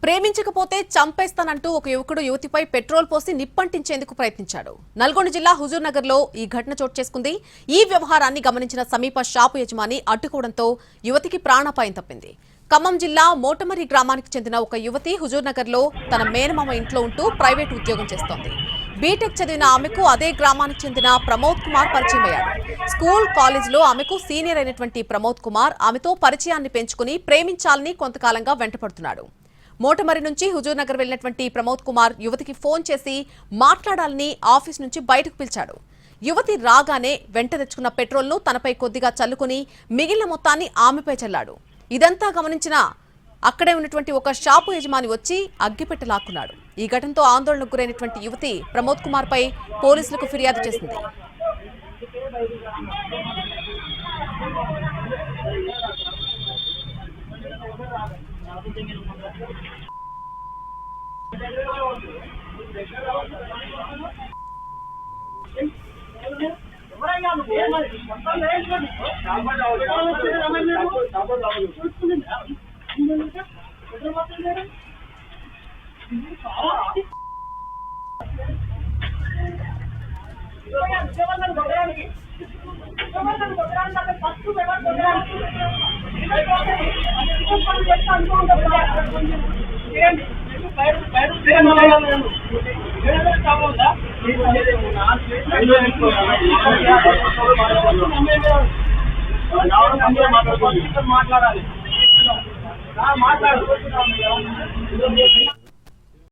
ప్రేమించకపోతే చంపేస్తానంటూ ఒక యువకుడు యువతిపై పెట్రోల్ పోసి నిప్పంటించేందుకు ప్రయత్నించాడు. నల్గొండ జిల్లా హుజూర్ నగర్ లో ఈ ఘటన చోటు చేసుకుంది. ఈ వ్యవహారాన్ని గమనించిన సమీప షాపు యజమాని అడ్డుకోవడంతో యువతికి ప్రాణాపాయం తప్పింది. ఖమ్మం జిల్లా మోటమరి గ్రామానికి చెందిన ఒక యువతి హుజూర్ నగర్ లో తన మేనమామ ఇంట్లో ఉంటూ ప్రైవేట్ ఉద్యోగం చేస్తోంది. బీటెక్ చదివిన ఆమెకు అదే గ్రామానికి చెందిన ప్రమోద్ కుమార్ పరిచయం అయ్యాడు. స్కూల్ కాలేజీలో ఆమెకు సీనియర్ అయినటువంటి ప్రమోద్ కుమార్ ఆమెతో పరిచయాన్ని పెంచుకుని ప్రేమించాలని కొంతకాలంగా వెంటపడుతున్నాడు. మోటమరి నుంచి హుజూర్ నగర్ వెళ్లినటువంటి ప్రమోద్ కుమార్ యువతికి ఫోన్ చేసి మాట్లాడాలని ఆఫీస్ నుంచి బయటకు పిలిచాడు. యువతి రాగానే వెంట తెచ్చుకున్న పెట్రోల్ ను తనపై కొద్దిగా చల్లుకుని మిగిలిన మొత్తాన్ని ఆమెపై చల్లాడు. ఇదంతా గమనించిన అక్కడే ఉన్నటువంటి ఒక షాపు యజమాని వచ్చి అగ్గిపెట్టె లాక్కున్నాడు. ఈ ఘటనతో ఆందోళనకు గురైనటువంటి యువతి ప్రమోద్ కుమార్ పై పోలీసులకు ఫిర్యాదు చేసింది. మాట్లాడాలి.